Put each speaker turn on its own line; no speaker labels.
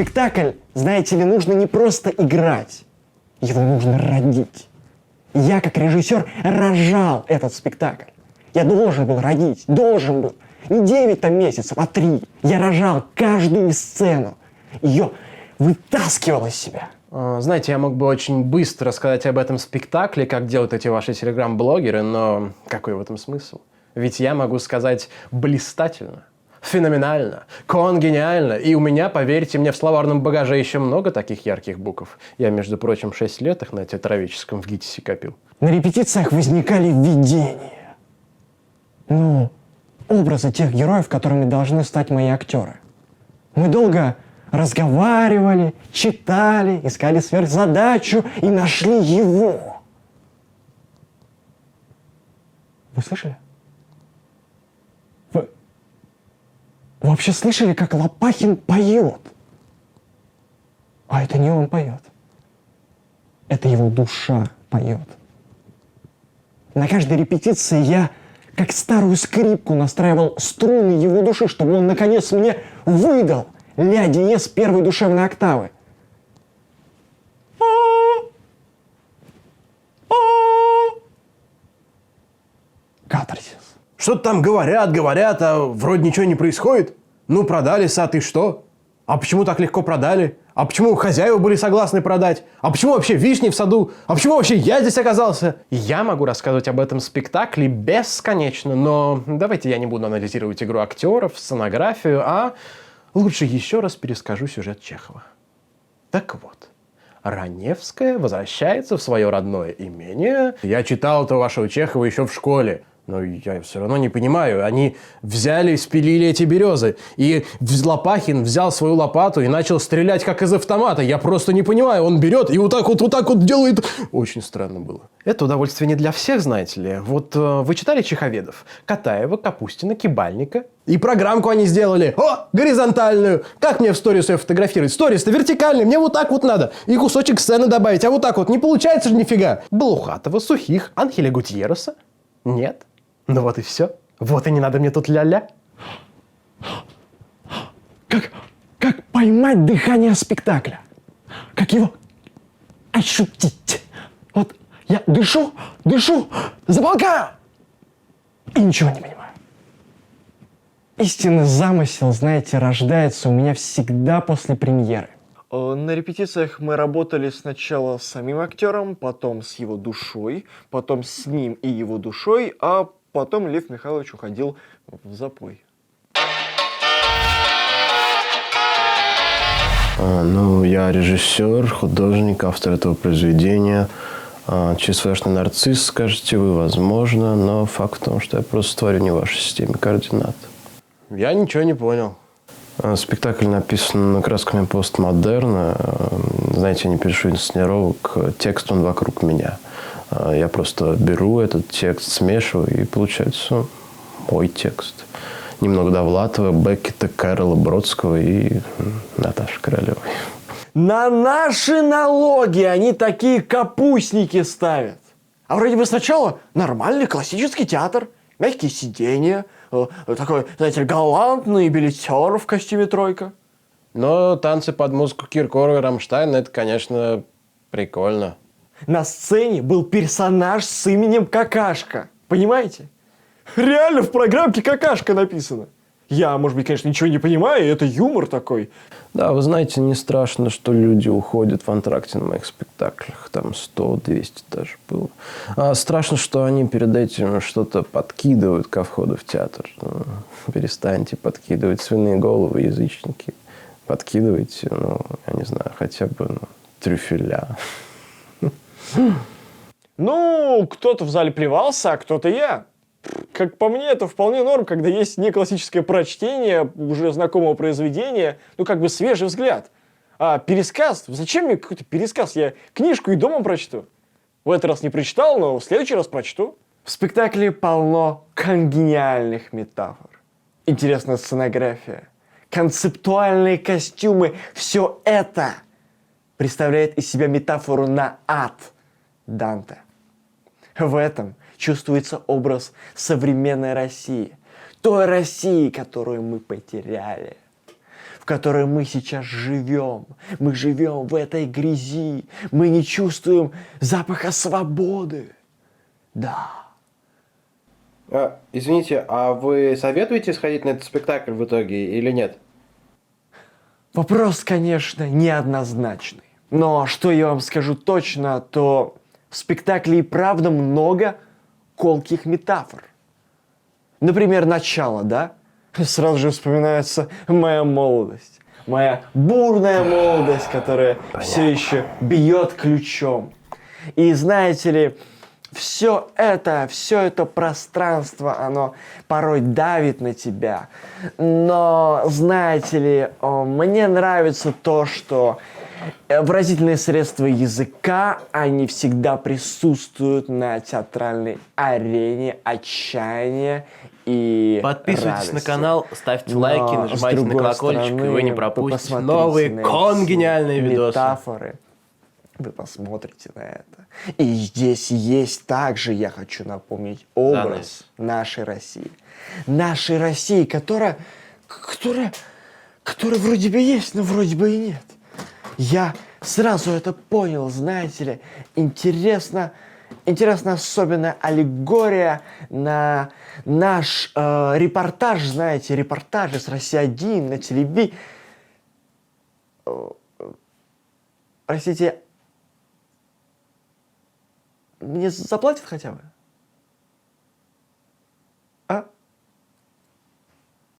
Спектакль, знаете ли, нужно не просто играть, его нужно родить. Я, как режиссер, рожал этот спектакль. Я должен был родить, должен был. Не 9 там месяцев, а 3. Я рожал каждую сцену. Ее вытаскивал из себя.
Знаете, я мог бы очень быстро рассказать об этом спектакле, как делают эти ваши телеграм-блогеры, но какой в этом смысл? Ведь я могу сказать блистательно, феноменально, конгениально, и у меня, поверьте мне, в словарном багаже еще много таких ярких букв. Я, между прочим, 6 лет их на театроведческом в ГИТИСе копил.
На репетициях возникали видения. Образы тех героев, которыми должны стать мои актеры. Мы долго разговаривали, читали, искали сверхзадачу и нашли его. Вы слышали? Вы вообще слышали, как Лопахин поет? А это не он поет. Это его душа поет. На каждой репетиции я, как старую скрипку, настраивал струны его души, чтобы он, наконец, мне выдал ля диез первой душевной октавы. Катарсис.
Что-то там говорят, а вроде ничего не происходит. Ну, продали сад, и что? А почему так легко продали? А почему хозяева были согласны продать? А почему вообще вишни в саду? А почему вообще я здесь оказался? Я могу рассказывать об этом спектакле бесконечно, но давайте я не буду анализировать игру актеров, сценографию, а лучше еще раз перескажу сюжет Чехова. Так вот, Раневская возвращается в свое родное имение. Я читал этого вашего Чехова еще в школе. Но я все равно не понимаю. Они взяли и спилили эти березы. И Лопахин взял свою лопату и начал стрелять как из автомата. Я просто не понимаю. Он берет и вот так вот делает. Очень странно было. Это удовольствие не для всех, знаете ли. Вот вы читали Чеховедов? Катаева, Капустина, Кибальника. И программку они сделали. О, горизонтальную. Как мне в сторис ее фотографировать? Сторис-то вертикальный. Мне вот так вот надо. И кусочек сцены добавить. А вот так вот не получается же нифига. Блухатова, Сухих, Анхеля Гутьерреса. Нет. Ну вот и все. Вот и не надо мне тут ля-ля.
Как поймать дыхание спектакля? Как его ощутить? Вот я дышу, замолкаю и ничего не понимаю. Истинный замысел, знаете, рождается у меня всегда после премьеры. На репетициях мы работали сначала с самим актером, потом с его душой, потом с ним и его душой, а потом Лев Михайлович уходил в запой.
Я режиссер, художник, автор этого произведения. ЧСВшный нарцисс, скажете вы, возможно, но факт в том, что я просто творю не в вашей системе координат. Я ничего не понял. Спектакль написан красками постмодерна. Знаете, я не пишу инсценировок, текст он вокруг меня. Я просто беру этот текст, смешиваю, и получается мой текст. Немного Довлатова, Беккета, Кэрола Бродского и Наташи Королевой.
На наши налоги они такие капустники ставят. А вроде бы сначала нормальный классический театр, мягкие сиденья, такой, знаете, галантный билетер в костюме тройка.
Но танцы под музыку Киркорова и Рамштайна, это, конечно, прикольно.
На сцене был персонаж с именем Какашка. Понимаете? Реально в программке Какашка написано. Я, может быть, конечно, ничего не понимаю, это юмор такой.
Да, вы знаете, не страшно, что люди уходят в антракте на моих спектаклях. Там 100-200 даже было. А страшно, что они перед этим что-то подкидывают ко входу в театр. Перестаньте подкидывать свиные головы, язычники. Подкидывайте, я не знаю, хотя бы трюфеля.
Кто-то в зале плевался, а кто-то я. Как по мне, это вполне норм, когда есть не классическое прочтение уже знакомого произведения, свежий взгляд. А пересказ? Зачем мне какой-то пересказ? Я книжку и дома прочту. В этот раз не прочитал, но в следующий раз прочту. В спектакле полно конгениальных метафор. Интересная сценография, концептуальные костюмы. Все это представляет из себя метафору на ад Данте. В этом чувствуется образ современной России. Той России, которую мы потеряли. В которой мы сейчас живем. Мы живем в этой грязи. Мы не чувствуем запаха свободы. Да.
Извините, а вы советуете сходить на этот спектакль в итоге или нет?
Вопрос, конечно, неоднозначный. Но что я вам скажу точно, то в спектакле и правда много колких метафор. Например, начало, да? Сразу же вспоминается моя молодость. Моя бурная молодость, которая все еще бьет ключом. И знаете ли, все это пространство, оно порой давит на тебя. Но, знаете ли, мне нравится то, что выразительные средства языка, они всегда присутствуют на театральной арене отчаяния и
Подписывайтесь
радости.
на канал, ставьте
Но,
лайки,
с
нажимайте на
другой
колокольчик, и вы не
стороны,
пропустите
посмотрите
новые
на
конгениальные
эти
видосы.
метафоры. Вы посмотрите на это. И здесь есть также, я хочу напомнить, образ нашей России. Нашей России, которая вроде бы есть, но вроде бы и нет. Я сразу это понял, знаете ли. Интересна особенно аллегория на наш репортаж, знаете, репортажи с России-1 на телевидении. Простите, мне заплатят хотя бы?